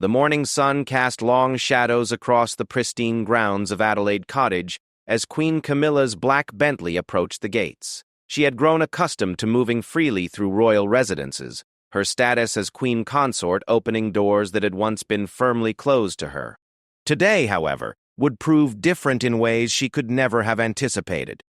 The morning sun cast long shadows across the pristine grounds of Adelaide Cottage as Queen Camilla's black Bentley approached the gates. She had grown accustomed to moving freely through royal residences, her status as queen consort opening doors that had once been firmly closed to her. Today, however, would prove different in ways she could never have anticipated.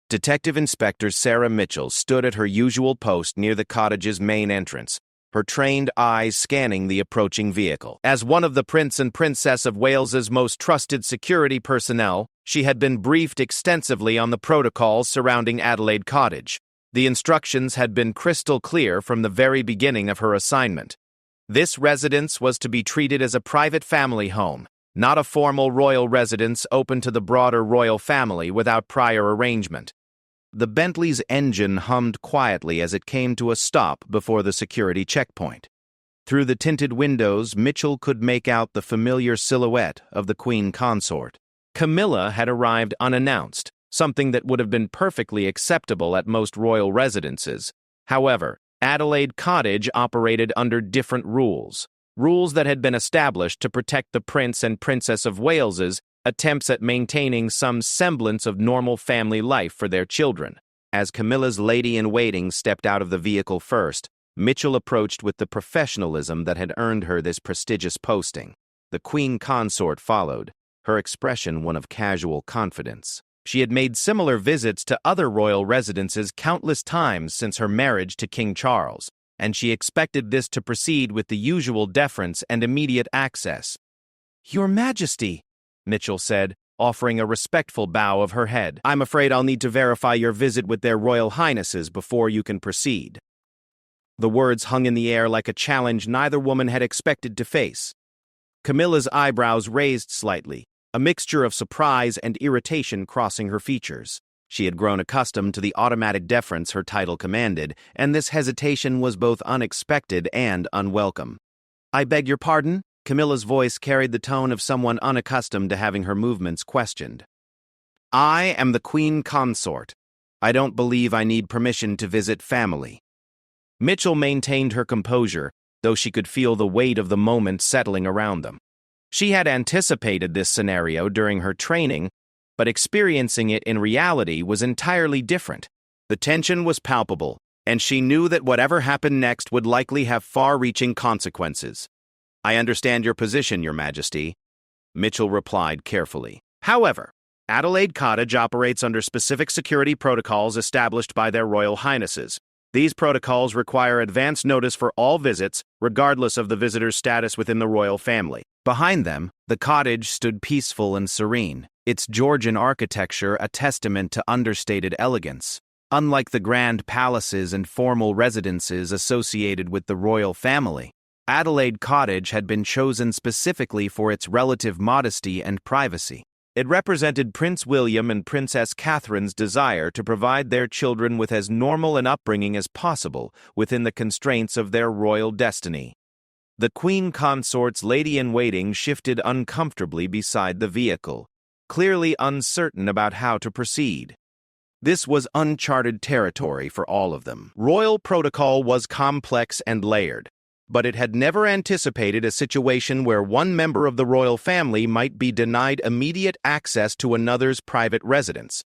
Detective Inspector Sarah Mitchell stood at her usual post near the cottage's main entrance, her trained eyes scanning the approaching vehicle. As one of the Prince and Princess of Wales's most trusted security personnel, she had been briefed extensively on the protocols surrounding Adelaide Cottage. The instructions had been crystal clear from the very beginning of her assignment. This residence was to be treated as a private family home, not a formal royal residence open to the broader royal family without prior arrangement. The Bentley's engine hummed quietly as it came to a stop before the security checkpoint. Through the tinted windows, Mitchell could make out the familiar silhouette of the queen consort. Camilla had arrived unannounced, something that would have been perfectly acceptable at most royal residences. However, Adelaide Cottage operated under different rules that had been established to protect the Prince and Princess of Wales's attempts at maintaining some semblance of normal family life for their children. As Camilla's lady-in-waiting stepped out of the vehicle first, Mitchell approached with the professionalism that had earned her this prestigious posting. The queen consort followed, her expression one of casual confidence. She had made similar visits to other royal residences countless times since her marriage to King Charles, and she expected this to proceed with the usual deference and immediate access. "Your Majesty," Mitchell said, offering a respectful bow of her head. "I'm afraid I'll need to verify your visit with their Royal Highnesses before you can proceed." The words hung in the air like a challenge neither woman had expected to face. Camilla's eyebrows raised slightly, a mixture of surprise and irritation crossing her features. She had grown accustomed to the automatic deference her title commanded, and this hesitation was both unexpected and unwelcome. "I beg your pardon?" Camilla's voice carried the tone of someone unaccustomed to having her movements questioned. "I am the queen consort. I don't believe I need permission to visit family." Mitchell maintained her composure, though she could feel the weight of the moment settling around them. She had anticipated this scenario during her training, but experiencing it in reality was entirely different. The tension was palpable, and she knew that whatever happened next would likely have far-reaching consequences. "I understand your position, Your Majesty," Mitchell replied carefully. "However, Adelaide Cottage operates under specific security protocols established by their Royal Highnesses. These protocols require advance notice for all visits, regardless of the visitor's status within the royal family." Behind them, the cottage stood peaceful and serene, its Georgian architecture a testament to understated elegance. Unlike the grand palaces and formal residences associated with the royal family, Adelaide Cottage had been chosen specifically for its relative modesty and privacy. It represented Prince William and Princess Catherine's desire to provide their children with as normal an upbringing as possible within the constraints of their royal destiny. The queen consort's lady-in-waiting shifted uncomfortably beside the vehicle, clearly uncertain about how to proceed. This was uncharted territory for all of them. Royal protocol was complex and layered, but it had never anticipated a situation where one member of the royal family might be denied immediate access to another's private residence.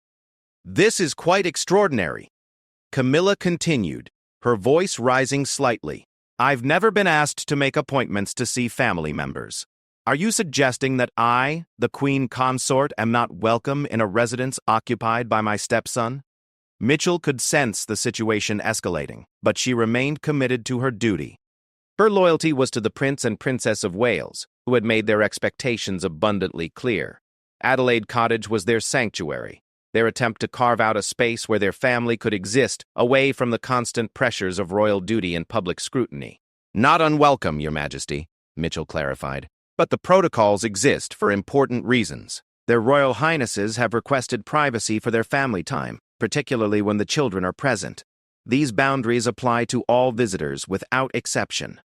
"This is quite extraordinary," Camilla continued, her voice rising slightly. "I've never been asked to make appointments to see family members. Are you suggesting that I, the queen consort, am not welcome in a residence occupied by my stepson?" Mitchell could sense the situation escalating, but she remained committed to her duty. Her loyalty was to the Prince and Princess of Wales, who had made their expectations abundantly clear. Adelaide Cottage was their sanctuary, their attempt to carve out a space where their family could exist away from the constant pressures of royal duty and public scrutiny. "Not unwelcome, Your Majesty," Mitchell clarified, "but the protocols exist for important reasons. Their Royal Highnesses have requested privacy for their family time, particularly when the children are present. These boundaries apply to all visitors without exception."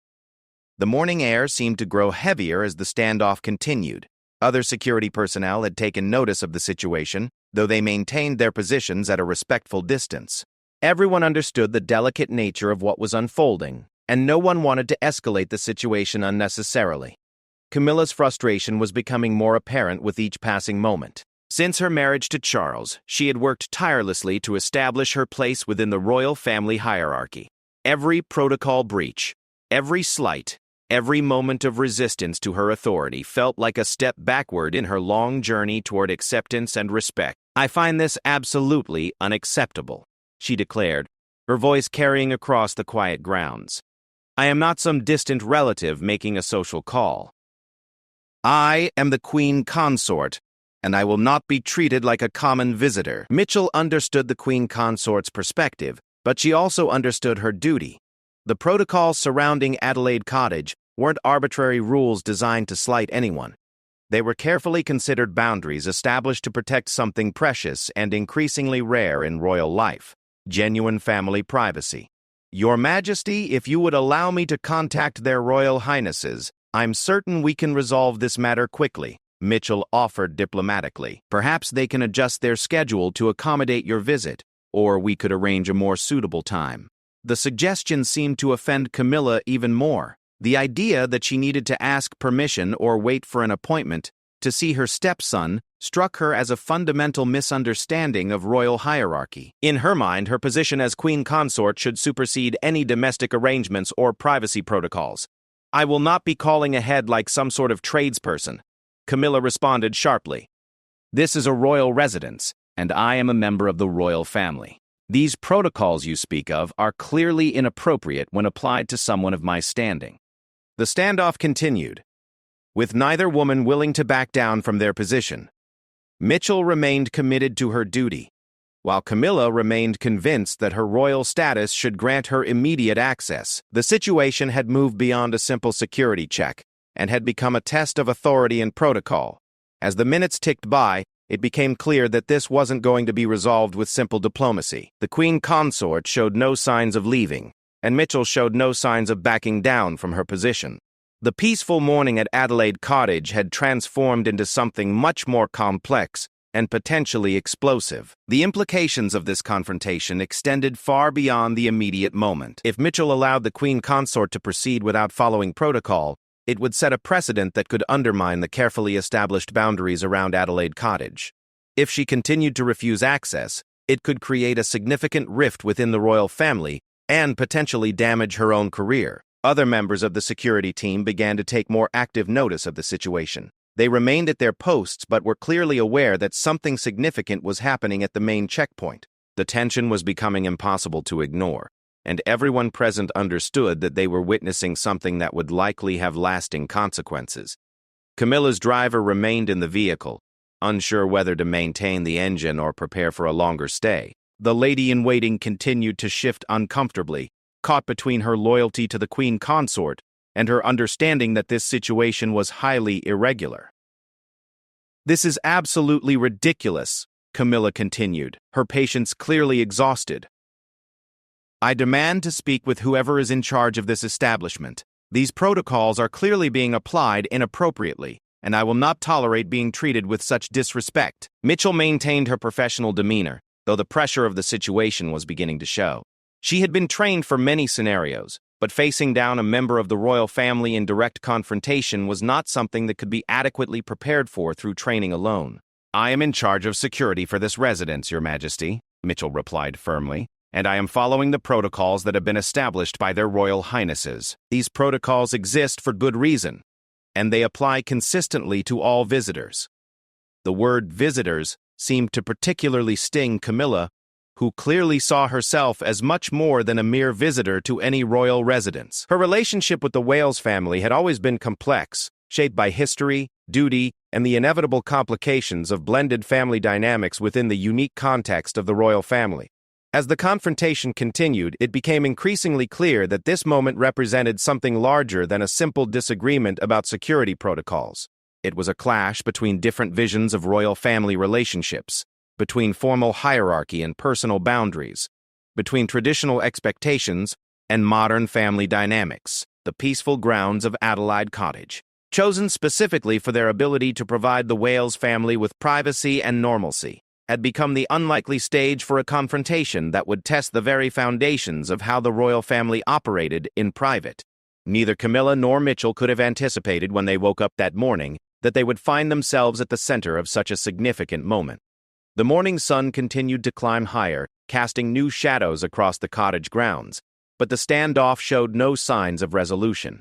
The morning air seemed to grow heavier as the standoff continued. Other security personnel had taken notice of the situation, though they maintained their positions at a respectful distance. Everyone understood the delicate nature of what was unfolding, and no one wanted to escalate the situation unnecessarily. Camilla's frustration was becoming more apparent with each passing moment. Since her marriage to Charles, she had worked tirelessly to establish her place within the royal family hierarchy. Every protocol breach, every slight, every moment of resistance to her authority felt like a step backward in her long journey toward acceptance and respect. "I find this absolutely unacceptable," she declared, her voice carrying across the quiet grounds. "I am not some distant relative making a social call. I am the Queen Consort, and I will not be treated like a common visitor." Mitchell understood the Queen Consort's perspective, but she also understood her duty. The protocols surrounding Adelaide Cottage weren't arbitrary rules designed to slight anyone. They were carefully considered boundaries established to protect something precious and increasingly rare in royal life: genuine family privacy. "Your Majesty, if you would allow me to contact their Royal Highnesses, I'm certain we can resolve this matter quickly," Mitchell offered diplomatically. "Perhaps they can adjust their schedule to accommodate your visit, or we could arrange a more suitable time." The suggestion seemed to offend Camilla even more. The idea that she needed to ask permission or wait for an appointment to see her stepson struck her as a fundamental misunderstanding of royal hierarchy. In her mind, her position as Queen Consort should supersede any domestic arrangements or privacy protocols. "I will not be calling ahead like some sort of tradesperson," Camilla responded sharply. "This is a royal residence, and I am a member of the royal family. These protocols you speak of are clearly inappropriate when applied to someone of my standing." The standoff continued, with neither woman willing to back down from their position. Mitchell remained committed to her duty, while Camilla remained convinced that her royal status should grant her immediate access. The situation had moved beyond a simple security check and had become a test of authority and protocol. As the minutes ticked by, it became clear that this wasn't going to be resolved with simple diplomacy. The Queen Consort showed no signs of leaving, and Mitchell showed no signs of backing down from her position. The peaceful morning at Adelaide Cottage had transformed into something much more complex and potentially explosive. The implications of this confrontation extended far beyond the immediate moment. If Mitchell allowed the Queen Consort to proceed without following protocol, it would set a precedent that could undermine the carefully established boundaries around Adelaide Cottage. If she continued to refuse access, it could create a significant rift within the royal family and potentially damage her own career. Other members of the security team began to take more active notice of the situation. They remained at their posts but were clearly aware that something significant was happening at the main checkpoint. The tension was becoming impossible to ignore, and everyone present understood that they were witnessing something that would likely have lasting consequences. Camilla's driver remained in the vehicle, unsure whether to maintain the engine or prepare for a longer stay. The lady-in-waiting continued to shift uncomfortably, caught between her loyalty to the Queen Consort and her understanding that this situation was highly irregular. "This is absolutely ridiculous," Camilla continued, her patience clearly exhausted. "I demand to speak with whoever is in charge of this establishment. These protocols are clearly being applied inappropriately, and I will not tolerate being treated with such disrespect." Mitchell maintained her professional demeanor, though the pressure of the situation was beginning to show. She had been trained for many scenarios, but facing down a member of the royal family in direct confrontation was not something that could be adequately prepared for through training alone. "I am in charge of security for this residence, Your Majesty," Mitchell replied firmly, "and I am following the protocols that have been established by their Royal Highnesses. These protocols exist for good reason, and they apply consistently to all visitors." The word visitors seemed to particularly sting Camilla, who clearly saw herself as much more than a mere visitor to any royal residence. Her relationship with the Wales family had always been complex, shaped by history, duty, and the inevitable complications of blended family dynamics within the unique context of the royal family. As the confrontation continued, it became increasingly clear that this moment represented something larger than a simple disagreement about security protocols. It was a clash between different visions of royal family relationships, between formal hierarchy and personal boundaries, between traditional expectations and modern family dynamics. The peaceful grounds of Adelaide Cottage, chosen specifically for their ability to provide the Wales family with privacy and normalcy, had become the unlikely stage for a confrontation that would test the very foundations of how the royal family operated in private. Neither Camilla nor Mitchell could have anticipated when they woke up that morning that they would find themselves at the center of such a significant moment. The morning sun continued to climb higher, casting new shadows across the cottage grounds, but the standoff showed no signs of resolution.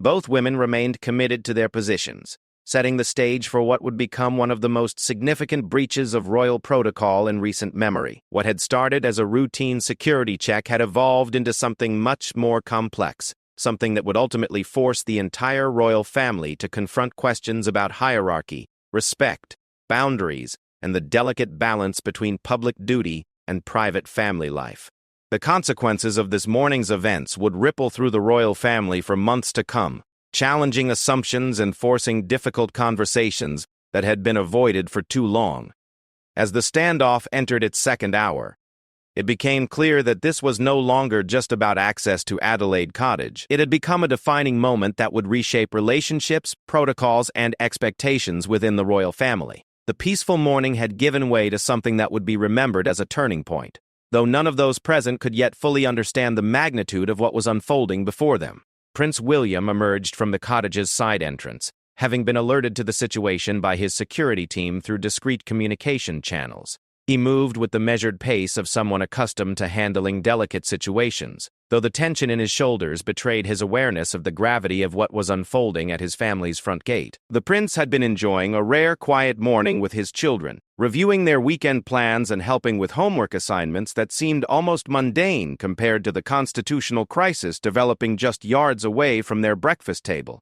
Both women remained committed to their positions, setting the stage for what would become one of the most significant breaches of royal protocol in recent memory. What had started as a routine security check had evolved into something much more complex, something that would ultimately force the entire royal family to confront questions about hierarchy, respect, boundaries, and the delicate balance between public duty and private family life. The consequences of this morning's events would ripple through the royal family for months to come, challenging assumptions and forcing difficult conversations that had been avoided for too long. As the standoff entered its second hour, it became clear that this was no longer just about access to Adelaide Cottage. It had become a defining moment that would reshape relationships, protocols, and expectations within the royal family. The peaceful morning had given way to something that would be remembered as a turning point, though none of those present could yet fully understand the magnitude of what was unfolding before them. Prince William emerged from the cottage's side entrance, having been alerted to the situation by his security team through discreet communication channels. He moved with the measured pace of someone accustomed to handling delicate situations, though the tension in his shoulders betrayed his awareness of the gravity of what was unfolding at his family's front gate. The prince had been enjoying a rare quiet morning with his children, reviewing their weekend plans and helping with homework assignments that seemed almost mundane compared to the constitutional crisis developing just yards away from their breakfast table.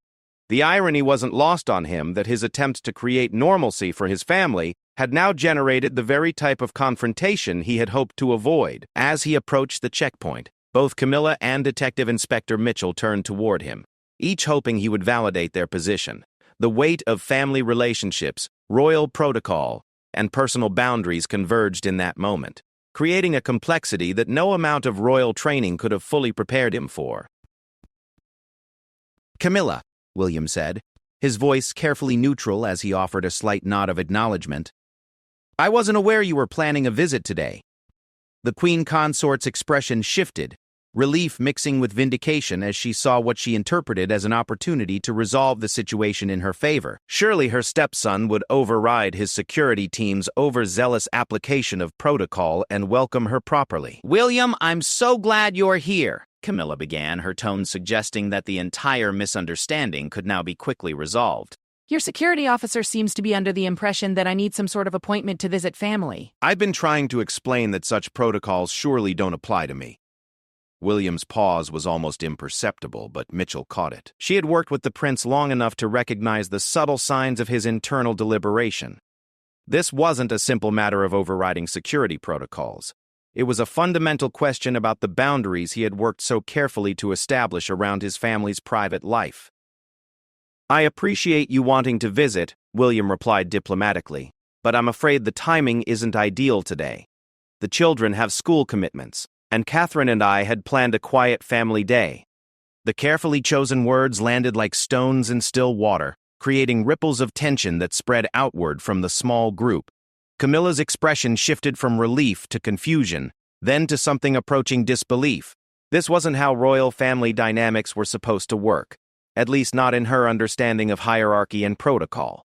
The irony wasn't lost on him that his attempts to create normalcy for his family had now generated the very type of confrontation he had hoped to avoid. As he approached the checkpoint, both Camilla and Detective Inspector Mitchell turned toward him, each hoping he would validate their position. The weight of family relationships, royal protocol, and personal boundaries converged in that moment, creating a complexity that no amount of royal training could have fully prepared him for. "Camilla," William said, his voice carefully neutral as he offered a slight nod of acknowledgement, "I wasn't aware you were planning a visit today." The Queen Consort's expression shifted, relief mixing with vindication as she saw what she interpreted as an opportunity to resolve the situation in her favor. Surely her stepson would override his security team's overzealous application of protocol and welcome her properly. "William, I'm so glad you're here," Camilla began, her tone suggesting that the entire misunderstanding could now be quickly resolved. "Your security officer seems to be under the impression that I need some sort of appointment to visit family." "I've been trying to explain that such protocols surely don't apply to me." William's pause was almost imperceptible, but Mitchell caught it. She had worked with the prince long enough to recognize the subtle signs of his internal deliberation. This wasn't a simple matter of overriding security protocols. It was a fundamental question about the boundaries he had worked so carefully to establish around his family's private life. "I appreciate you wanting to visit," William replied diplomatically, "but I'm afraid the timing isn't ideal today. The children have school commitments, and Catherine and I had planned a quiet family day." The carefully chosen words landed like stones in still water, creating ripples of tension that spread outward from the small group. Camilla's expression shifted from relief to confusion, then to something approaching disbelief. This wasn't how royal family dynamics were supposed to work, at least not in her understanding of hierarchy and protocol.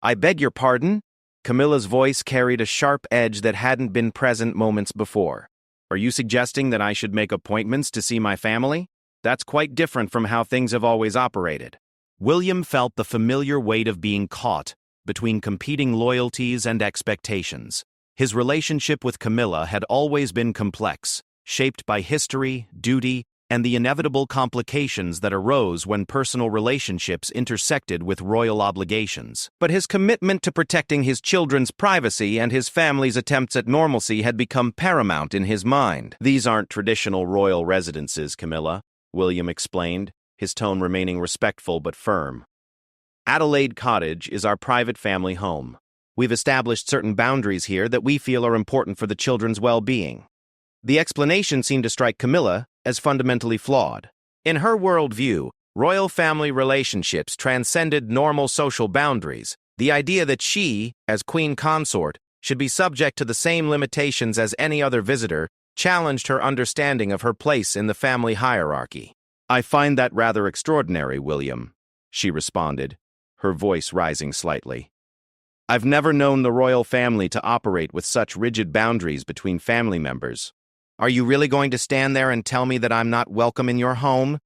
"I beg your pardon?" Camilla's voice carried a sharp edge that hadn't been present moments before. "Are you suggesting that I should make appointments to see my family? That's quite different from how things have always operated." William felt the familiar weight of being caught between competing loyalties and expectations. His relationship with Camilla had always been complex, shaped by history, duty, and the inevitable complications that arose when personal relationships intersected with royal obligations. But his commitment to protecting his children's privacy and his family's attempts at normalcy had become paramount in his mind. "These aren't traditional royal residences, Camilla," William explained, his tone remaining respectful but firm. "Adelaide Cottage is our private family home. We've established certain boundaries here that we feel are important for the children's well-being." The explanation seemed to strike Camilla as fundamentally flawed. In her worldview, royal family relationships transcended normal social boundaries. The idea that she, as queen consort, should be subject to the same limitations as any other visitor challenged her understanding of her place in the family hierarchy. I find that rather extraordinary, William, she responded, her voice rising slightly. I've never known the royal family to operate with such rigid boundaries between family members. Are you really going to stand there and tell me that I'm not welcome in your home?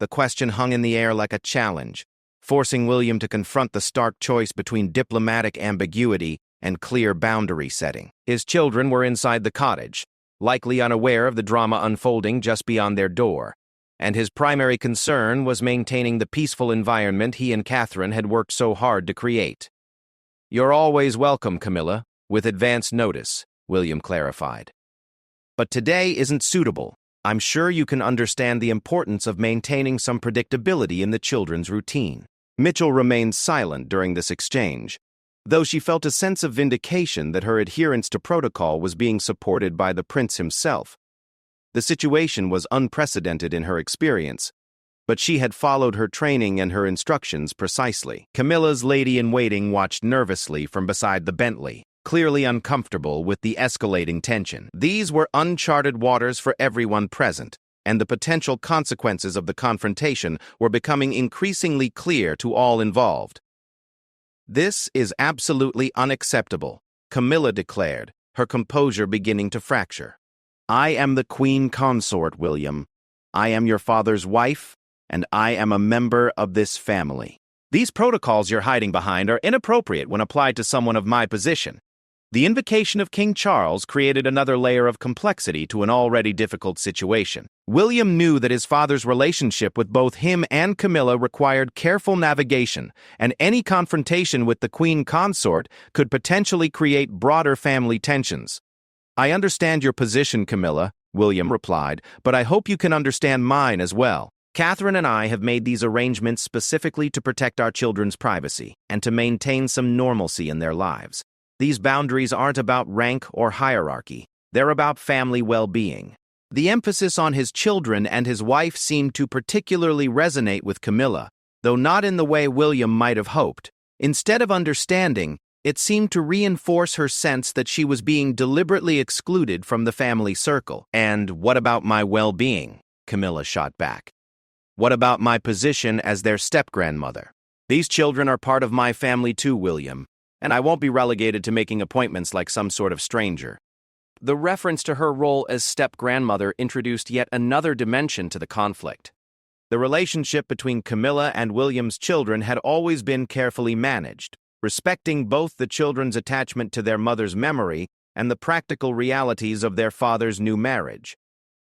The question hung in the air like a challenge, forcing William to confront the stark choice between diplomatic ambiguity and clear boundary setting. His children were inside the cottage, likely unaware of the drama unfolding just beyond their door, and his primary concern was maintaining the peaceful environment he and Catherine had worked so hard to create. You're always welcome, Camilla, with advance notice, William clarified. But today isn't suitable. I'm sure you can understand the importance of maintaining some predictability in the children's routine. Mitchell remained silent during this exchange, though she felt a sense of vindication that her adherence to protocol was being supported by the prince himself. The situation was unprecedented in her experience, but she had followed her training and her instructions precisely. Camilla's lady-in-waiting watched nervously from beside the Bentley, clearly uncomfortable with the escalating tension. These were uncharted waters for everyone present, and the potential consequences of the confrontation were becoming increasingly clear to all involved. This is absolutely unacceptable, Camilla declared, her composure beginning to fracture. I am the Queen Consort, William. I am your father's wife, and I am a member of this family. These protocols you're hiding behind are inappropriate when applied to someone of my position. The invocation of King Charles created another layer of complexity to an already difficult situation. William knew that his father's relationship with both him and Camilla required careful navigation, and any confrontation with the Queen Consort could potentially create broader family tensions. I understand your position, Camilla, William replied, but I hope you can understand mine as well. Catherine and I have made these arrangements specifically to protect our children's privacy and to maintain some normalcy in their lives. These boundaries aren't about rank or hierarchy. They're about family well-being. The emphasis on his children and his wife seemed to particularly resonate with Camilla, though not in the way William might have hoped. Instead of understanding, it seemed to reinforce her sense that she was being deliberately excluded from the family circle. And what about my well-being? Camilla shot back. What about my position as their step-grandmother? These children are part of my family too, William, and I won't be relegated to making appointments like some sort of stranger. The reference to her role as step-grandmother introduced yet another dimension to the conflict. The relationship between Camilla and William's children had always been carefully managed, respecting both the children's attachment to their mother's memory and the practical realities of their father's new marriage.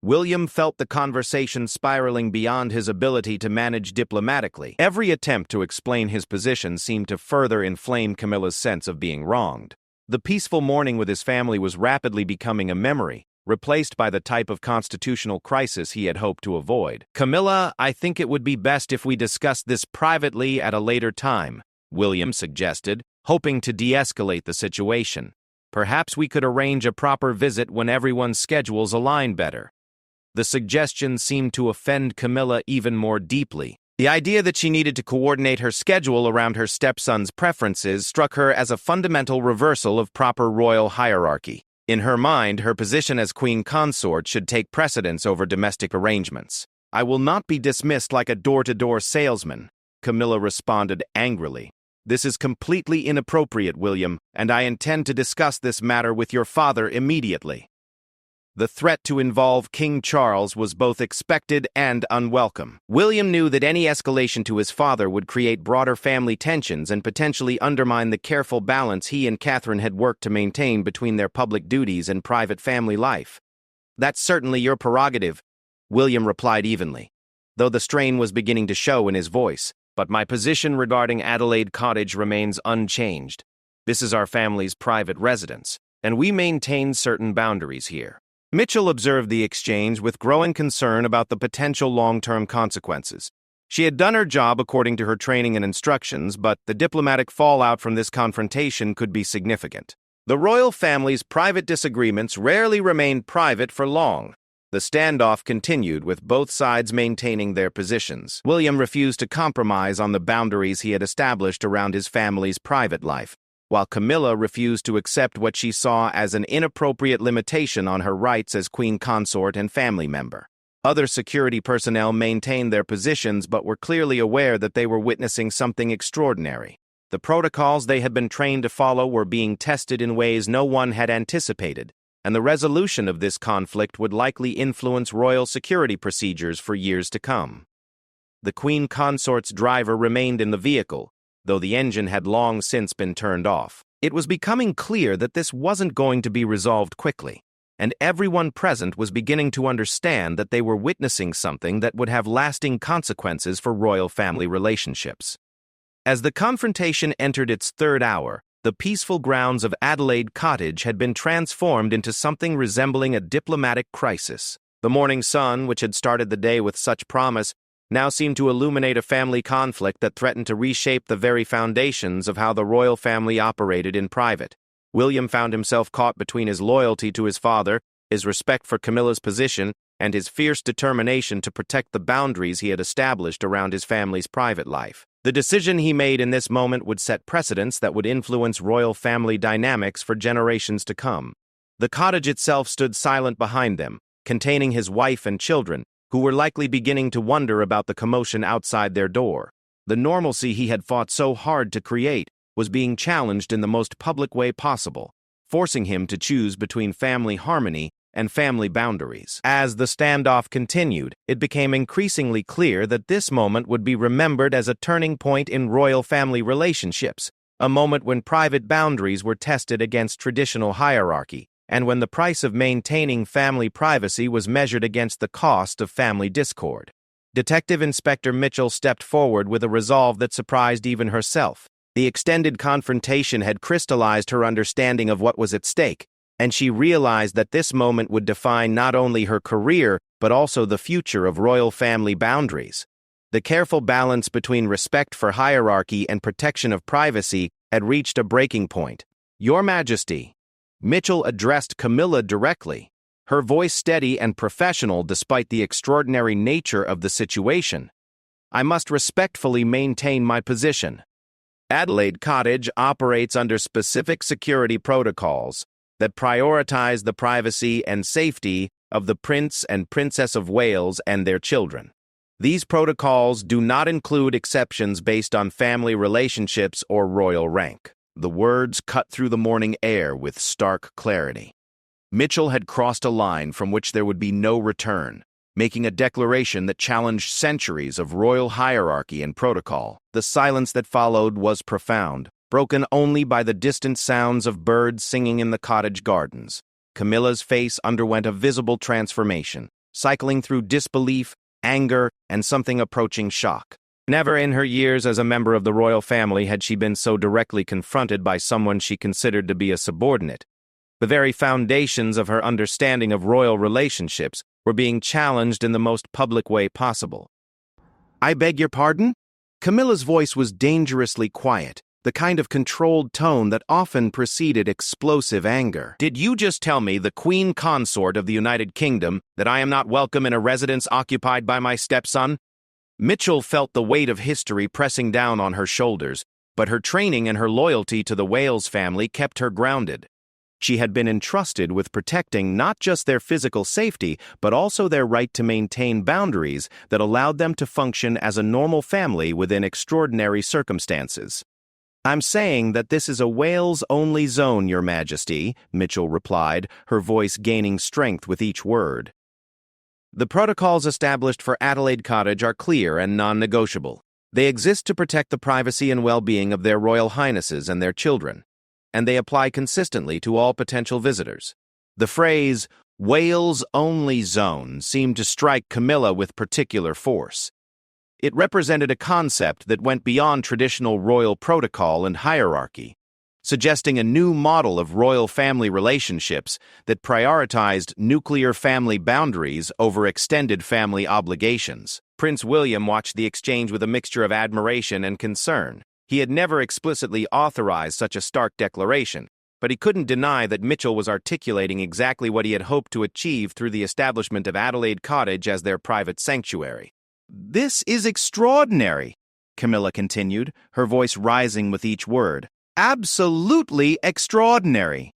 William felt the conversation spiraling beyond his ability to manage diplomatically. Every attempt to explain his position seemed to further inflame Camilla's sense of being wronged. The peaceful morning with his family was rapidly becoming a memory, replaced by the type of constitutional crisis he had hoped to avoid. Camilla, I think it would be best if we discussed this privately at a later time, William suggested, hoping to de-escalate the situation. Perhaps we could arrange a proper visit when everyone's schedules align better. The suggestion seemed to offend Camilla even more deeply. The idea that she needed to coordinate her schedule around her stepson's preferences struck her as a fundamental reversal of proper royal hierarchy. In her mind, her position as queen consort should take precedence over domestic arrangements. I will not be dismissed like a door-to-door salesman, Camilla responded angrily. This is completely inappropriate, William, and I intend to discuss this matter with your father immediately. The threat to involve King Charles was both expected and unwelcome. William knew that any escalation to his father would create broader family tensions and potentially undermine the careful balance he and Catherine had worked to maintain between their public duties and private family life. That's certainly your prerogative, William replied evenly, though the strain was beginning to show in his voice. But my position regarding Adelaide Cottage remains unchanged. This is our family's private residence, and we maintain certain boundaries here. Mitchell observed the exchange with growing concern about the potential long-term consequences. She had done her job according to her training and instructions, but the diplomatic fallout from this confrontation could be significant. The royal family's private disagreements rarely remained private for long. The standoff continued, with both sides maintaining their positions. William refused to compromise on the boundaries he had established around his family's private life, while Camilla refused to accept what she saw as an inappropriate limitation on her rights as queen consort and family member. Other security personnel maintained their positions but were clearly aware that they were witnessing something extraordinary. The protocols they had been trained to follow were being tested in ways no one had anticipated, and the resolution of this conflict would likely influence royal security procedures for years to come. The Queen Consort's driver remained in the vehicle, though the engine had long since been turned off. It was becoming clear that this wasn't going to be resolved quickly, and everyone present was beginning to understand that they were witnessing something that would have lasting consequences for royal family relationships. As the confrontation entered its third hour, the peaceful grounds of Adelaide Cottage had been transformed into something resembling a diplomatic crisis. The morning sun, which had started the day with such promise, now seemed to illuminate a family conflict that threatened to reshape the very foundations of how the royal family operated in private. William found himself caught between his loyalty to his father, his respect for Camilla's position, and his fierce determination to protect the boundaries he had established around his family's private life. The decision he made in this moment would set precedents that would influence royal family dynamics for generations to come. The cottage itself stood silent behind them, containing his wife and children, who were likely beginning to wonder about the commotion outside their door. The normalcy he had fought so hard to create was being challenged in the most public way possible, forcing him to choose between family harmony and family boundaries. As the standoff continued, it became increasingly clear that this moment would be remembered as a turning point in royal family relationships, a moment when private boundaries were tested against traditional hierarchy, and when the price of maintaining family privacy was measured against the cost of family discord. Detective Inspector Mitchell stepped forward with a resolve that surprised even herself. The extended confrontation had crystallized her understanding of what was at stake, and she realized that this moment would define not only her career, but also the future of royal family boundaries. The careful balance between respect for hierarchy and protection of privacy had reached a breaking point. "Your Majesty," Mitchell addressed Camilla directly, her voice steady and professional despite the extraordinary nature of the situation. "I must respectfully maintain my position. Adelaide Cottage operates under specific security protocols that prioritize the privacy and safety of the Prince and Princess of Wales and their children. These protocols do not include exceptions based on family relationships or royal rank." The words cut through the morning air with stark clarity. Mitchell had crossed a line from which there would be no return, making a declaration that challenged centuries of royal hierarchy and protocol. The silence that followed was profound, broken only by the distant sounds of birds singing in the cottage gardens. Camilla's face underwent a visible transformation, cycling through disbelief, anger, and something approaching shock. Never in her years as a member of the royal family had she been so directly confronted by someone she considered to be a subordinate. The very foundations of her understanding of royal relationships were being challenged in the most public way possible. "I beg your pardon?" Camilla's voice was dangerously quiet, the kind of controlled tone that often preceded explosive anger. "Did you just tell me, the Queen Consort of the United Kingdom, that I am not welcome in a residence occupied by my stepson?" Mitchell felt the weight of history pressing down on her shoulders, but her training and her loyalty to the Wales family kept her grounded. She had been entrusted with protecting not just their physical safety, but also their right to maintain boundaries that allowed them to function as a normal family within extraordinary circumstances. "I'm saying that this is a Wales-only zone, Your Majesty," Mitchell replied, her voice gaining strength with each word. "The protocols established for Adelaide Cottage are clear and non-negotiable. They exist to protect the privacy and well-being of their Royal Highnesses and their children, and they apply consistently to all potential visitors." The phrase, Wales-only zone, seemed to strike Camilla with particular force. It represented a concept that went beyond traditional royal protocol and hierarchy, suggesting a new model of royal family relationships that prioritized nuclear family boundaries over extended family obligations. Prince William watched the exchange with a mixture of admiration and concern. He had never explicitly authorized such a stark declaration, but he couldn't deny that Mitchell was articulating exactly what he had hoped to achieve through the establishment of Adelaide Cottage as their private sanctuary. "This is extraordinary," Camilla continued, her voice rising with each word. "Absolutely extraordinary.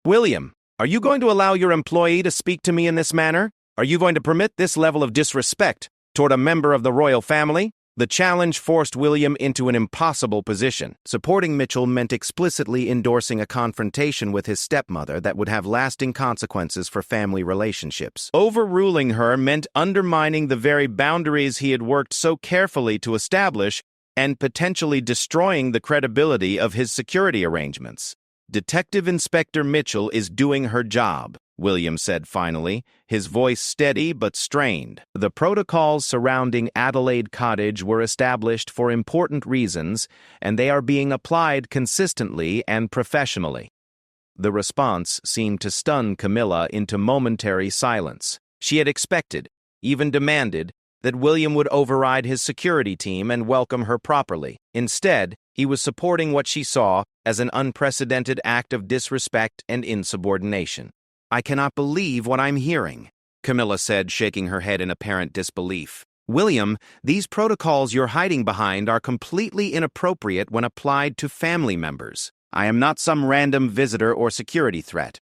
William, are you going to allow your employee to speak to me in this manner?" Are you going to permit this level of disrespect toward a member of the royal family? The challenge forced William into an impossible position. Supporting Mitchell meant explicitly endorsing a confrontation with his stepmother that would have lasting consequences for family relationships. Overruling her meant undermining the very boundaries he had worked so carefully to establish and potentially destroying the credibility of his security arrangements. Detective Inspector Mitchell is doing her job, William said finally, his voice steady but strained. The protocols surrounding Adelaide Cottage were established for important reasons, and they are being applied consistently and professionally. The response seemed to stun Camilla into momentary silence. She had expected, even demanded, that William would override his security team and welcome her properly. Instead, he was supporting what she saw as an unprecedented act of disrespect and insubordination. "I cannot believe what I'm hearing," Camilla said, shaking her head in apparent disbelief. "William, these protocols you're hiding behind are completely inappropriate when applied to family members. I am not some random visitor or security threat.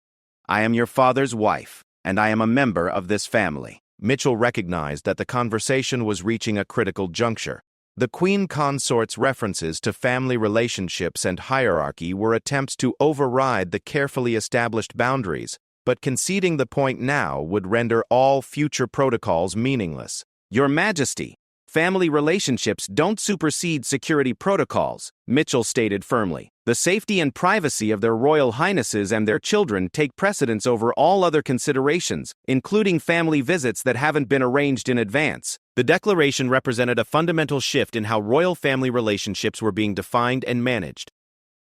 I am your father's wife, and I am a member of this family." Mitchell recognized that the conversation was reaching a critical juncture. The Queen Consort's references to family relationships and hierarchy were attempts to override the carefully established boundaries, but conceding the point now would render all future protocols meaningless. "Your Majesty, family relationships don't supersede security protocols," Mitchell stated firmly. "The safety and privacy of their Royal Highnesses and their children take precedence over all other considerations, including family visits that haven't been arranged in advance." The declaration represented a fundamental shift in how royal family relationships were being defined and managed.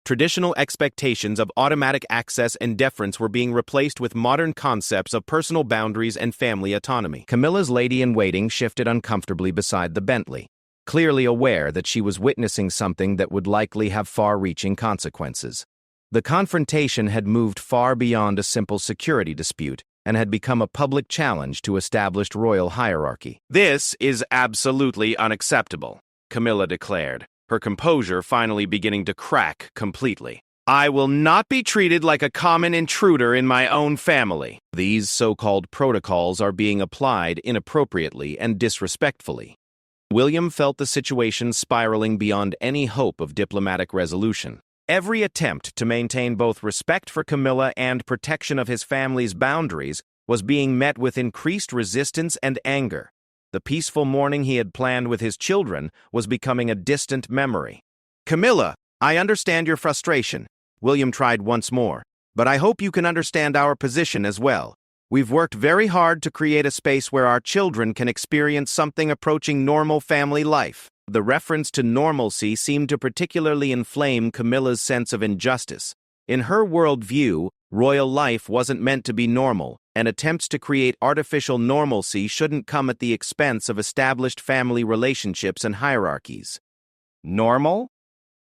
Traditional expectations of automatic access and deference were being replaced with modern concepts of personal boundaries and family autonomy. Camilla's lady-in-waiting shifted uncomfortably beside the Bentley, clearly aware that she was witnessing something that would likely have far-reaching consequences. The confrontation had moved far beyond a simple security dispute and had become a public challenge to established royal hierarchy. "This is absolutely unacceptable," Camilla declared, her composure finally beginning to crack completely. "I will not be treated like a common intruder in my own family." These so-called protocols are being applied inappropriately and disrespectfully. William felt the situation spiraling beyond any hope of diplomatic resolution. Every attempt to maintain both respect for Camilla and protection of his family's boundaries was being met with increased resistance and anger. The peaceful morning he had planned with his children was becoming a distant memory. "Camilla, I understand your frustration," William tried once more, "but I hope you can understand our position as well. We've worked very hard to create a space where our children can experience something approaching normal family life." The reference to normalcy seemed to particularly inflame Camilla's sense of injustice. In her worldview, royal life wasn't meant to be normal, and attempts to create artificial normalcy shouldn't come at the expense of established family relationships and hierarchies. "Normal?"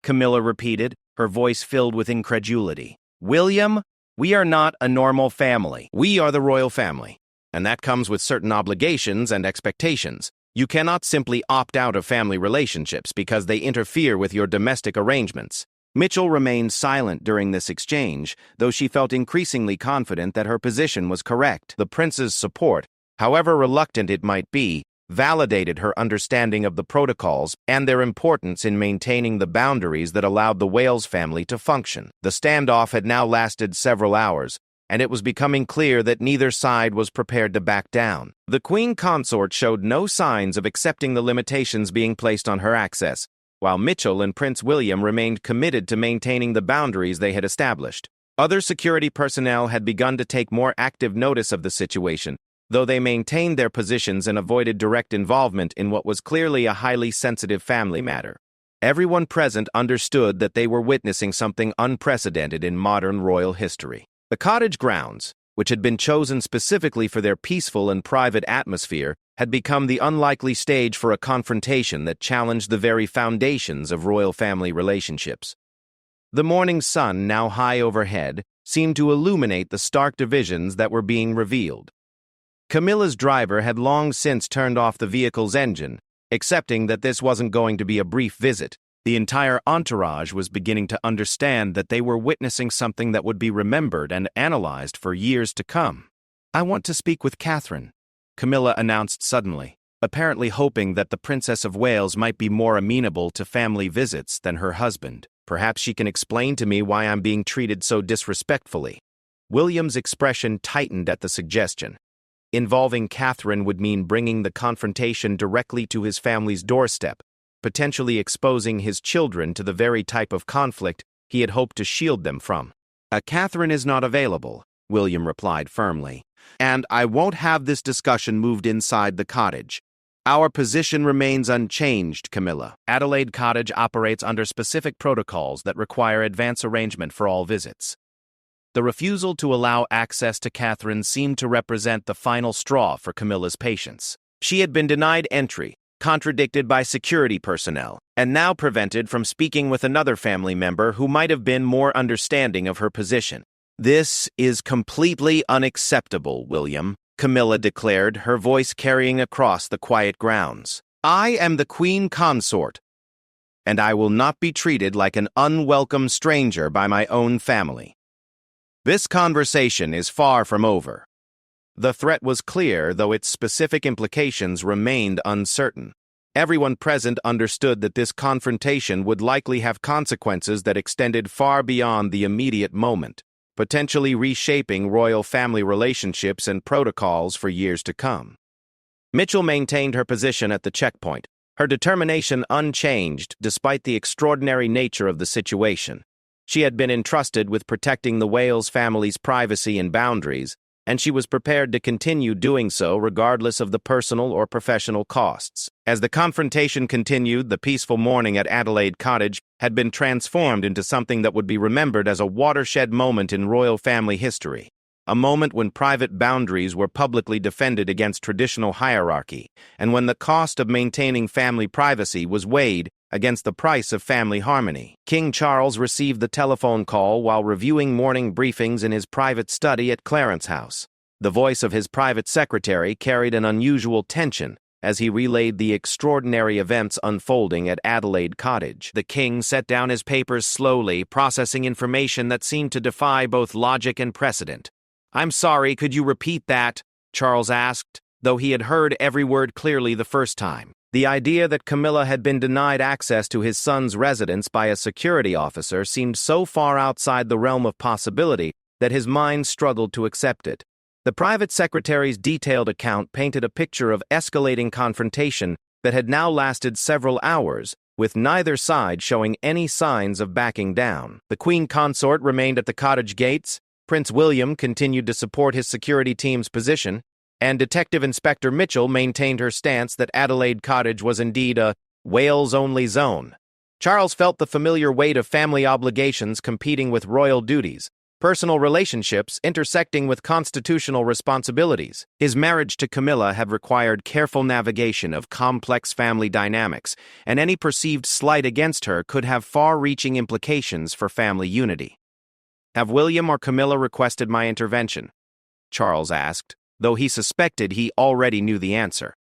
Camilla repeated, her voice filled with incredulity. "William, we are not a normal family. We are the royal family, and that comes with certain obligations and expectations. You cannot simply opt out of family relationships because they interfere with your domestic arrangements." Mitchell remained silent during this exchange, though she felt increasingly confident that her position was correct. The prince's support, however reluctant it might be, validated her understanding of the protocols and their importance in maintaining the boundaries that allowed the Wales family to function. The standoff had now lasted several hours, and it was becoming clear that neither side was prepared to back down. The Queen Consort showed no signs of accepting the limitations being placed on her access, while Mitchell and Prince William remained committed to maintaining the boundaries they had established. Other security personnel had begun to take more active notice of the situation, though they maintained their positions and avoided direct involvement in what was clearly a highly sensitive family matter. Everyone present understood that they were witnessing something unprecedented in modern royal history. The cottage grounds, which had been chosen specifically for their peaceful and private atmosphere, had become the unlikely stage for a confrontation that challenged the very foundations of royal family relationships. The morning sun, now high overhead, seemed to illuminate the stark divisions that were being revealed. Camilla's driver had long since turned off the vehicle's engine, accepting that this wasn't going to be a brief visit. The entire entourage was beginning to understand that they were witnessing something that would be remembered and analyzed for years to come. "I want to speak with Catherine," Camilla announced suddenly, apparently hoping that the Princess of Wales might be more amenable to family visits than her husband. Perhaps she can explain to me why I'm being treated so disrespectfully. William's expression tightened at the suggestion. Involving Catherine would mean bringing the confrontation directly to his family's doorstep, potentially exposing his children to the very type of conflict he had hoped to shield them from. Catherine is not available, William replied firmly, and I won't have this discussion moved inside the cottage. Our position remains unchanged, Camilla. Adelaide Cottage operates under specific protocols that require advance arrangement for all visits. The refusal to allow access to Catherine seemed to represent the final straw for Camilla's patience. She had been denied entry, contradicted by security personnel, and now prevented from speaking with another family member who might have been more understanding of her position. This is completely unacceptable, William, Camilla declared, her voice carrying across the quiet grounds. I am the Queen Consort, and I will not be treated like an unwelcome stranger by my own family. This conversation is far from over. The threat was clear, though its specific implications remained uncertain. Everyone present understood that this confrontation would likely have consequences that extended far beyond the immediate moment, potentially reshaping royal family relationships and protocols for years to come. Mitchell maintained her position at the checkpoint, her determination unchanged despite the extraordinary nature of the situation. She had been entrusted with protecting the Wales family's privacy and boundaries, and she was prepared to continue doing so regardless of the personal or professional costs. As the confrontation continued, the peaceful morning at Adelaide Cottage had been transformed into something that would be remembered as a watershed moment in royal family history, a moment when private boundaries were publicly defended against traditional hierarchy, and when the cost of maintaining family privacy was weighed against the price of family harmony. King Charles received the telephone call while reviewing morning briefings in his private study at Clarence House. The voice of his private secretary carried an unusual tension as he relayed the extraordinary events unfolding at Adelaide Cottage. The king set down his papers slowly, processing information that seemed to defy both logic and precedent. I'm sorry, could you repeat that? Charles asked, though he had heard every word clearly the first time. The idea that Camilla had been denied access to his son's residence by a security officer seemed so far outside the realm of possibility that his mind struggled to accept it. The private secretary's detailed account painted a picture of escalating confrontation that had now lasted several hours, with neither side showing any signs of backing down. The Queen Consort remained at the cottage gates, Prince William continued to support his security team's position, and Detective Inspector Mitchell maintained her stance that Adelaide Cottage was indeed a Wales-only zone. Charles felt the familiar weight of family obligations competing with royal duties, personal relationships intersecting with constitutional responsibilities. His marriage to Camilla had required careful navigation of complex family dynamics, and any perceived slight against her could have far-reaching implications for family unity. Have William or Camilla requested my intervention? Charles asked, though he suspected he already knew the answer.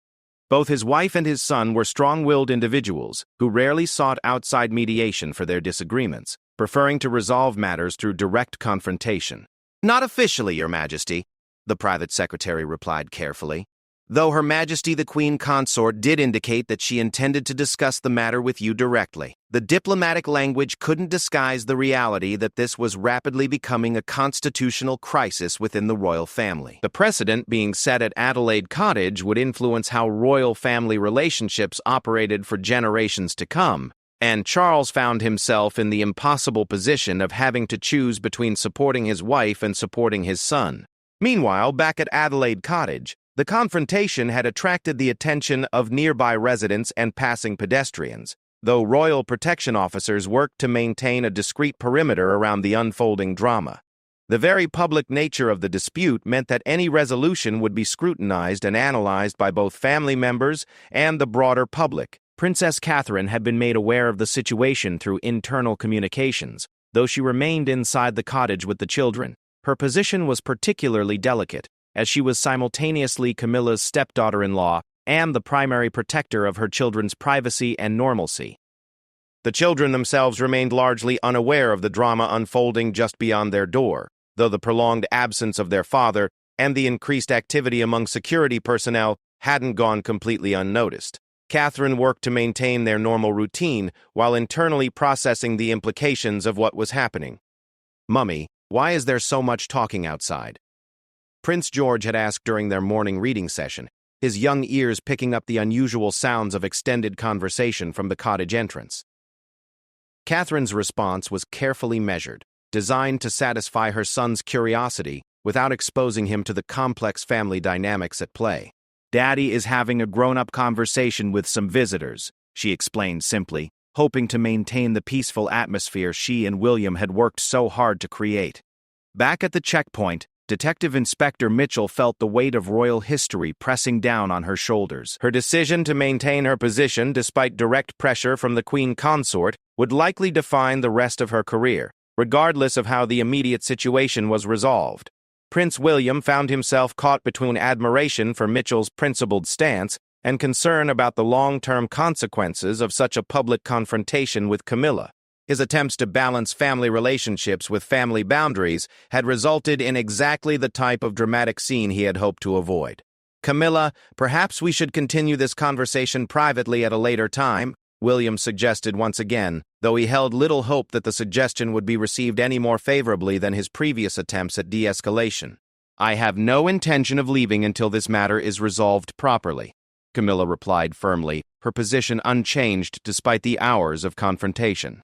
Both his wife and his son were strong-willed individuals who rarely sought outside mediation for their disagreements, preferring to resolve matters through direct confrontation. Not officially, Your Majesty, the private secretary replied carefully, though Her Majesty the Queen Consort did indicate that she intended to discuss the matter with you directly. The diplomatic language couldn't disguise the reality that this was rapidly becoming a constitutional crisis within the royal family. The precedent being set at Adelaide Cottage would influence how royal family relationships operated for generations to come, and Charles found himself in the impossible position of having to choose between supporting his wife and supporting his son. Meanwhile, back at Adelaide Cottage, the confrontation had attracted the attention of nearby residents and passing pedestrians, though royal protection officers worked to maintain a discreet perimeter around the unfolding drama. The very public nature of the dispute meant that any resolution would be scrutinized and analyzed by both family members and the broader public. Princess Catherine had been made aware of the situation through internal communications, though she remained inside the cottage with the children. Her position was particularly delicate, as she was simultaneously Camilla's stepdaughter-in-law and the primary protector of her children's privacy and normalcy. The children themselves remained largely unaware of the drama unfolding just beyond their door, though the prolonged absence of their father and the increased activity among security personnel hadn't gone completely unnoticed. Catherine worked to maintain their normal routine while internally processing the implications of what was happening. "Mummy, why is there so much talking outside?" Prince George had asked during their morning reading session, his young ears picking up the unusual sounds of extended conversation from the cottage entrance. Catherine's response was carefully measured, designed to satisfy her son's curiosity without exposing him to the complex family dynamics at play. "Daddy is having a grown-up conversation with some visitors," she explained simply, hoping to maintain the peaceful atmosphere she and William had worked so hard to create. Back at the checkpoint, Detective Inspector Mitchell felt the weight of royal history pressing down on her shoulders. Her decision to maintain her position despite direct pressure from the Queen Consort would likely define the rest of her career, regardless of how the immediate situation was resolved. Prince William found himself caught between admiration for Mitchell's principled stance and concern about the long-term consequences of such a public confrontation with Camilla. His attempts to balance family relationships with family boundaries had resulted in exactly the type of dramatic scene he had hoped to avoid. "Camilla, perhaps we should continue this conversation privately at a later time," William suggested once again, though he held little hope that the suggestion would be received any more favorably than his previous attempts at de-escalation. "I have no intention of leaving until this matter is resolved properly," Camilla replied firmly, her position unchanged despite the hours of confrontation.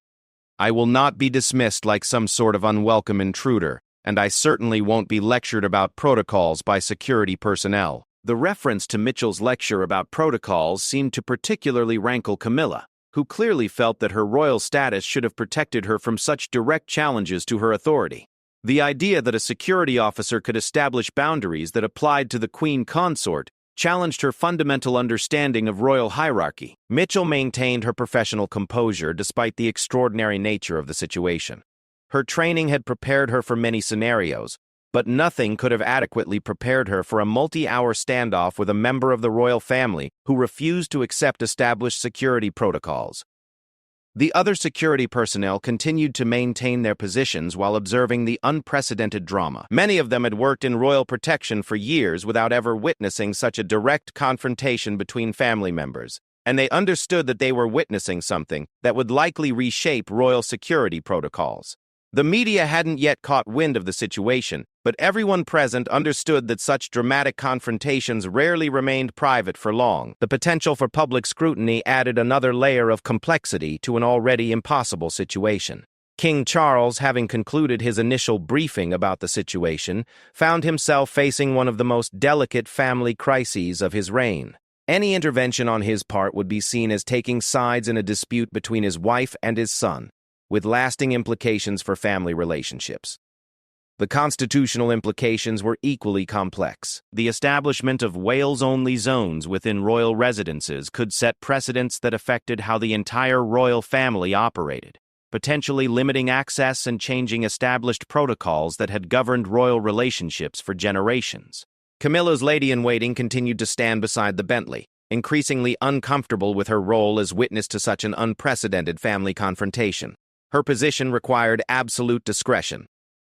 "I will not be dismissed like some sort of unwelcome intruder, and I certainly won't be lectured about protocols by security personnel." The reference to Mitchell's lecture about protocols seemed to particularly rankle Camilla, who clearly felt that her royal status should have protected her from such direct challenges to her authority. The idea that a security officer could establish boundaries that applied to the Queen Consort challenged her fundamental understanding of royal hierarchy. Mitchell maintained her professional composure despite the extraordinary nature of the situation. Her training had prepared her for many scenarios, but nothing could have adequately prepared her for a multi-hour standoff with a member of the royal family who refused to accept established security protocols. The other security personnel continued to maintain their positions while observing the unprecedented drama. Many of them had worked in royal protection for years without ever witnessing such a direct confrontation between family members, and they understood that they were witnessing something that would likely reshape royal security protocols. The media hadn't yet caught wind of the situation, but everyone present understood that such dramatic confrontations rarely remained private for long. The potential for public scrutiny added another layer of complexity to an already impossible situation. King Charles, having concluded his initial briefing about the situation, found himself facing one of the most delicate family crises of his reign. Any intervention on his part would be seen as taking sides in a dispute between his wife and his son, with lasting implications for family relationships. The constitutional implications were equally complex. The establishment of Wales-only zones within royal residences could set precedents that affected how the entire royal family operated, potentially limiting access and changing established protocols that had governed royal relationships for generations. Camilla's lady-in-waiting continued to stand beside the Bentley, increasingly uncomfortable with her role as witness to such an unprecedented family confrontation. Her position required absolute discretion,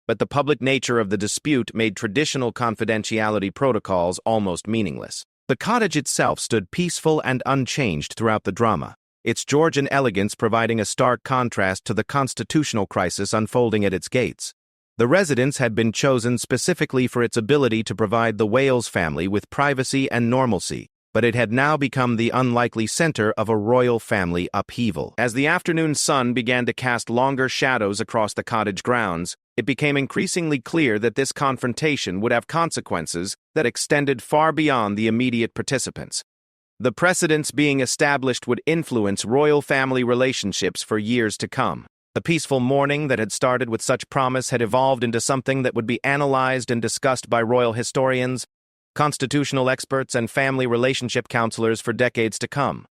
but the public nature of the dispute made traditional confidentiality protocols almost meaningless. The cottage itself stood peaceful and unchanged throughout the drama, its Georgian elegance providing a stark contrast to the constitutional crisis unfolding at its gates. The residence had been chosen specifically for its ability to provide the Wales family with privacy and normalcy, but it had now become the unlikely center of a royal family upheaval. As the afternoon sun began to cast longer shadows across the cottage grounds, it became increasingly clear that this confrontation would have consequences that extended far beyond the immediate participants. The precedents being established would influence royal family relationships for years to come. The peaceful morning that had started with such promise had evolved into something that would be analyzed and discussed by royal historians, constitutional experts, and family relationship counselors for decades to come.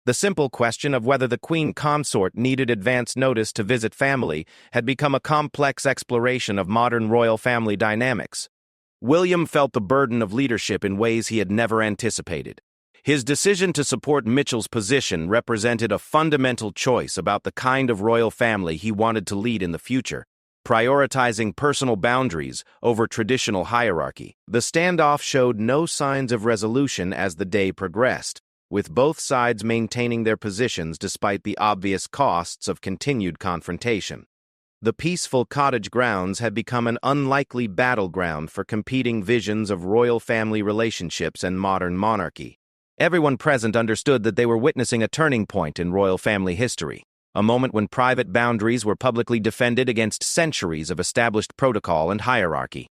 The simple question of whether the Queen Consort needed advance notice to visit family had become a complex exploration of modern royal family dynamics. William felt the burden of leadership in ways he had never anticipated. His decision to support Mitchell's position represented a fundamental choice about the kind of royal family he wanted to lead in the future, prioritizing personal boundaries over traditional hierarchy. The standoff showed no signs of resolution as the day progressed, with both sides maintaining their positions despite the obvious costs of continued confrontation. The peaceful cottage grounds had become an unlikely battleground for competing visions of royal family relationships and modern monarchy. Everyone present understood that they were witnessing a turning point in royal family history, a moment when private boundaries were publicly defended against centuries of established protocol and hierarchy.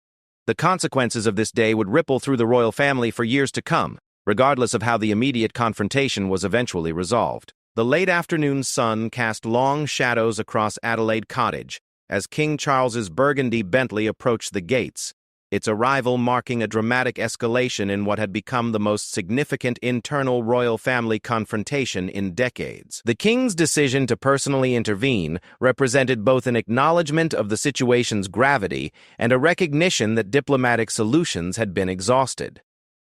The consequences of this day would ripple through the royal family for years to come, regardless of how the immediate confrontation was eventually resolved. The late afternoon sun cast long shadows across Adelaide Cottage as King Charles's burgundy Bentley approached the gates, its arrival marking a dramatic escalation in what had become the most significant internal royal family confrontation in decades. The king's decision to personally intervene represented both an acknowledgement of the situation's gravity and a recognition that diplomatic solutions had been exhausted.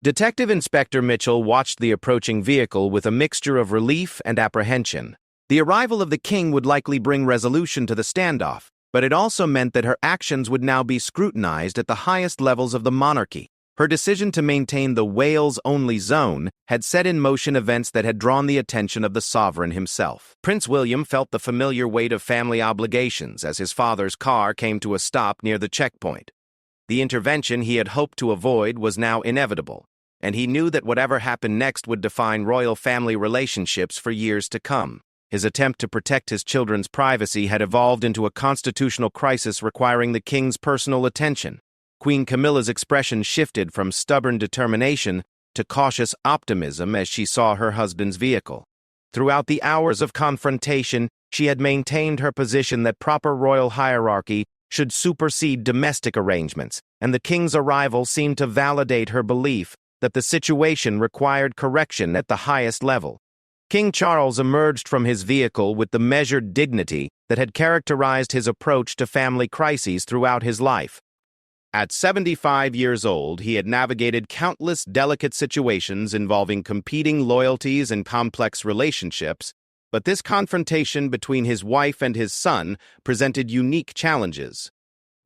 Detective Inspector Mitchell watched the approaching vehicle with a mixture of relief and apprehension. The arrival of the king would likely bring resolution to the standoff, but it also meant that her actions would now be scrutinized at the highest levels of the monarchy. Her decision to maintain the Wales-only zone had set in motion events that had drawn the attention of the sovereign himself. Prince William felt the familiar weight of family obligations as his father's car came to a stop near the checkpoint. The intervention he had hoped to avoid was now inevitable, and he knew that whatever happened next would define royal family relationships for years to come. His attempt to protect his children's privacy had evolved into a constitutional crisis requiring the king's personal attention. Queen Camilla's expression shifted from stubborn determination to cautious optimism as she saw her husband's vehicle. Throughout the hours of confrontation, she had maintained her position that proper royal hierarchy should supersede domestic arrangements, and the king's arrival seemed to validate her belief that the situation required correction at the highest level. King Charles emerged from his vehicle with the measured dignity that had characterized his approach to family crises throughout his life. At 75 years old, he had navigated countless delicate situations involving competing loyalties and complex relationships, but this confrontation between his wife and his son presented unique challenges.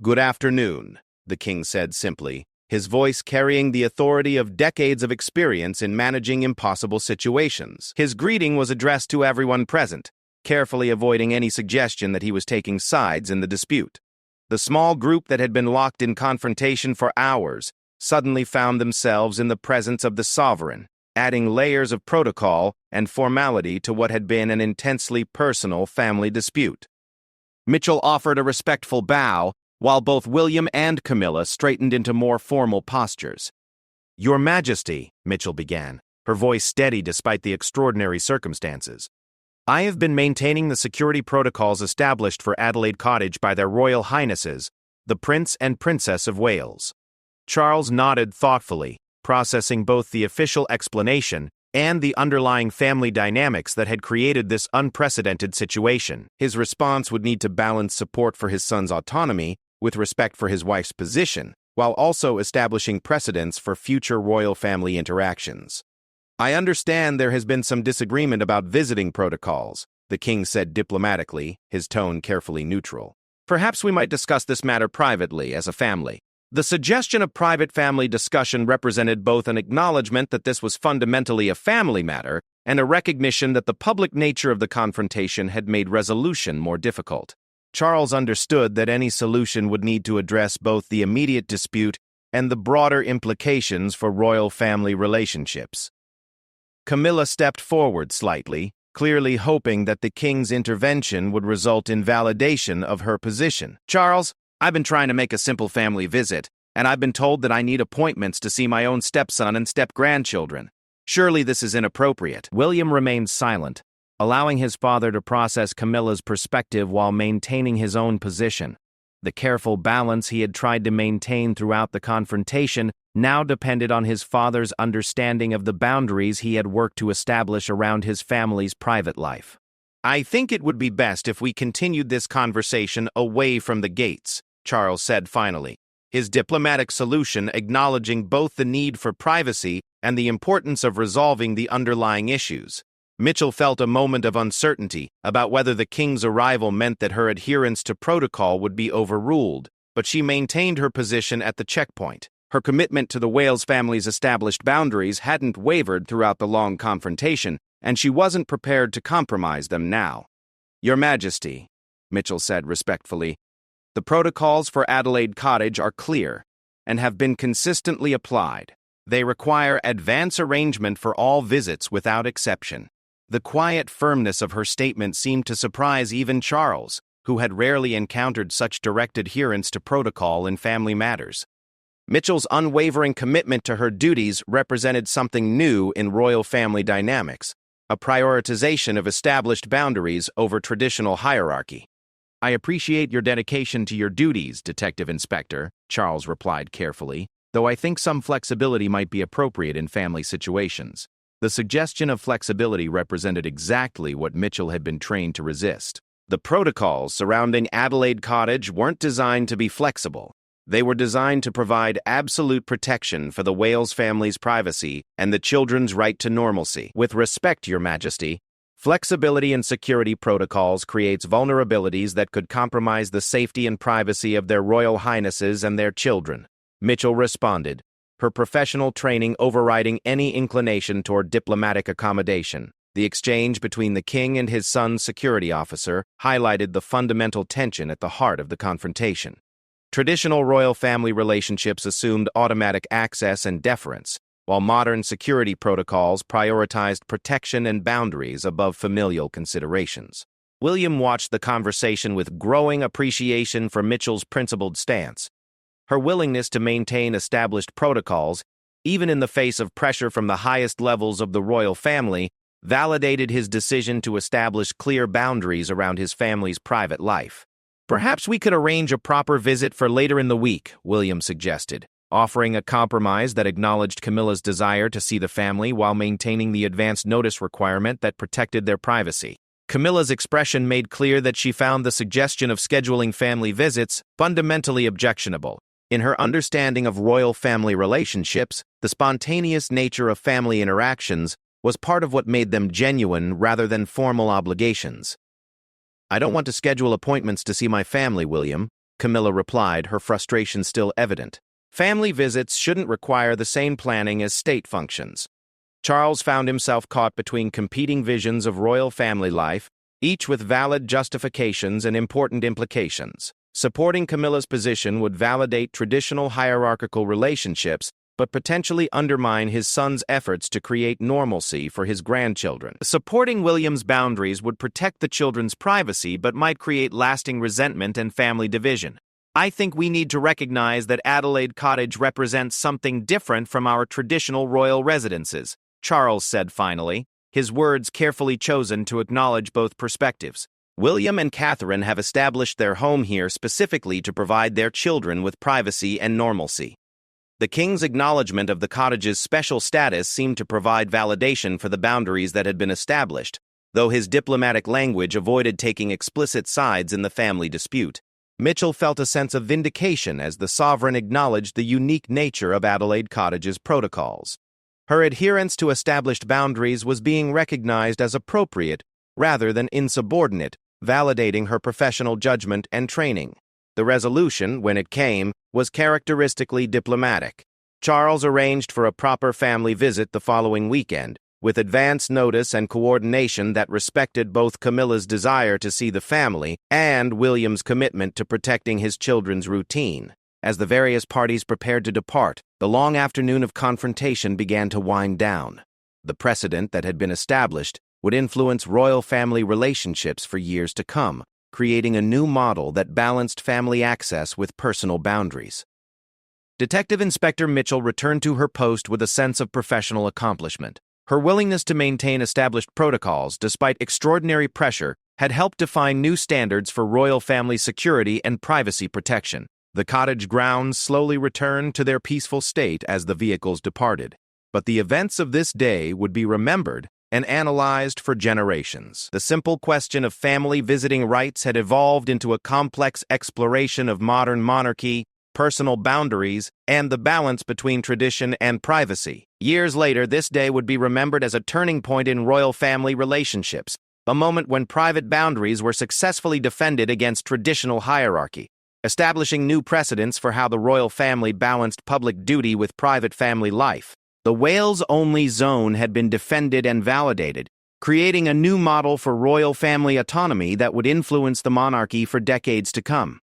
"Good afternoon," the king said simply, his voice carrying the authority of decades of experience in managing impossible situations. His greeting was addressed to everyone present, carefully avoiding any suggestion that he was taking sides in the dispute. The small group that had been locked in confrontation for hours suddenly found themselves in the presence of the sovereign, adding layers of protocol and formality to what had been an intensely personal family dispute. Mitchell offered a respectful bow, while both William and Camilla straightened into more formal postures. "Your Majesty," Mitchell began, her voice steady despite the extraordinary circumstances. "I have been maintaining the security protocols established for Adelaide Cottage by their Royal Highnesses, the Prince and Princess of Wales." Charles nodded thoughtfully, processing both the official explanation and the underlying family dynamics that had created this unprecedented situation. His response would need to balance support for his son's autonomy with respect for his wife's position, while also establishing precedents for future royal family interactions. "I understand there has been some disagreement about visiting protocols," the king said diplomatically, his tone carefully neutral. "Perhaps we might discuss this matter privately as a family." The suggestion of private family discussion represented both an acknowledgement that this was fundamentally a family matter and a recognition that the public nature of the confrontation had made resolution more difficult. Charles understood that any solution would need to address both the immediate dispute and the broader implications for royal family relationships. Camilla stepped forward slightly, clearly hoping that the king's intervention would result in validation of her position. "Charles, I've been trying to make a simple family visit, and I've been told that I need appointments to see my own stepson and step-grandchildren. Surely this is inappropriate." William remained silent, allowing his father to process Camilla's perspective while maintaining his own position. The careful balance he had tried to maintain throughout the confrontation now depended on his father's understanding of the boundaries he had worked to establish around his family's private life. "I think it would be best if we continued this conversation away from the gates," Charles said finally, his diplomatic solution acknowledging both the need for privacy and the importance of resolving the underlying issues. Mitchell felt a moment of uncertainty about whether the king's arrival meant that her adherence to protocol would be overruled, but she maintained her position at the checkpoint. Her commitment to the Wales family's established boundaries hadn't wavered throughout the long confrontation, and she wasn't prepared to compromise them now. "Your Majesty," Mitchell said respectfully, "the protocols for Adelaide Cottage are clear and have been consistently applied. They require advance arrangement for all visits without exception." The quiet firmness of her statement seemed to surprise even Charles, who had rarely encountered such direct adherence to protocol in family matters. Mitchell's unwavering commitment to her duties represented something new in royal family dynamics, a prioritization of established boundaries over traditional hierarchy. "I appreciate your dedication to your duties, Detective Inspector," Charles replied carefully, "though I think some flexibility might be appropriate in family situations." The suggestion of flexibility represented exactly what Mitchell had been trained to resist. The protocols surrounding Adelaide Cottage weren't designed to be flexible. They were designed to provide absolute protection for the Wales family's privacy and the children's right to normalcy. "With respect, Your Majesty, flexibility in security protocols creates vulnerabilities that could compromise the safety and privacy of their Royal Highnesses and their children," Mitchell responded, her professional training overriding any inclination toward diplomatic accommodation. The exchange between the king and his son's security officer highlighted the fundamental tension at the heart of the confrontation. Traditional royal family relationships assumed automatic access and deference, while modern security protocols prioritized protection and boundaries above familial considerations. William watched the conversation with growing appreciation for Mitchell's principled stance. Her willingness to maintain established protocols, even in the face of pressure from the highest levels of the royal family, validated his decision to establish clear boundaries around his family's private life. "Perhaps we could arrange a proper visit for later in the week," William suggested, offering a compromise that acknowledged Camilla's desire to see the family while maintaining the advance notice requirement that protected their privacy. Camilla's expression made clear that she found the suggestion of scheduling family visits fundamentally objectionable. In her understanding of royal family relationships, the spontaneous nature of family interactions was part of what made them genuine rather than formal obligations. "I don't want to schedule appointments to see my family, William," Camilla replied, her frustration still evident. Family visits shouldn't require the same planning as state functions. Charles found himself caught between competing visions of royal family life, each with valid justifications and important implications. Supporting Camilla's position would validate traditional hierarchical relationships, but potentially undermine his son's efforts to create normalcy for his grandchildren. Supporting William's boundaries would protect the children's privacy but might create lasting resentment and family division. "I think we need to recognize that Adelaide Cottage represents something different from our traditional royal residences," Charles said finally, his words carefully chosen to acknowledge both perspectives. "William and Catherine have established their home here specifically to provide their children with privacy and normalcy." The king's acknowledgement of the cottage's special status seemed to provide validation for the boundaries that had been established, though his diplomatic language avoided taking explicit sides in the family dispute. Mitchell felt a sense of vindication as the sovereign acknowledged the unique nature of Adelaide Cottage's protocols. Her adherence to established boundaries was being recognized as appropriate rather than insubordinate, validating her professional judgment and training. The resolution, when it came, was characteristically diplomatic. Charles arranged for a proper family visit the following weekend, with advance notice and coordination that respected both Camilla's desire to see the family and William's commitment to protecting his children's routine. As the various parties prepared to depart, the long afternoon of confrontation began to wind down. The precedent that had been established would influence royal family relationships for years to come, creating a new model that balanced family access with personal boundaries. Detective Inspector Mitchell returned to her post with a sense of professional accomplishment. Her willingness to maintain established protocols despite extraordinary pressure had helped define new standards for royal family security and privacy protection. The cottage grounds slowly returned to their peaceful state as the vehicles departed. But the events of this day would be remembered and analyzed for generations. The simple question of family visiting rights had evolved into a complex exploration of modern monarchy, personal boundaries, and the balance between tradition and privacy. Years later, this day would be remembered as a turning point in royal family relationships, a moment when private boundaries were successfully defended against traditional hierarchy, establishing new precedents for how the royal family balanced public duty with private family life. The Wales-only zone had been defended and validated, creating a new model for royal family autonomy that would influence the monarchy for decades to come.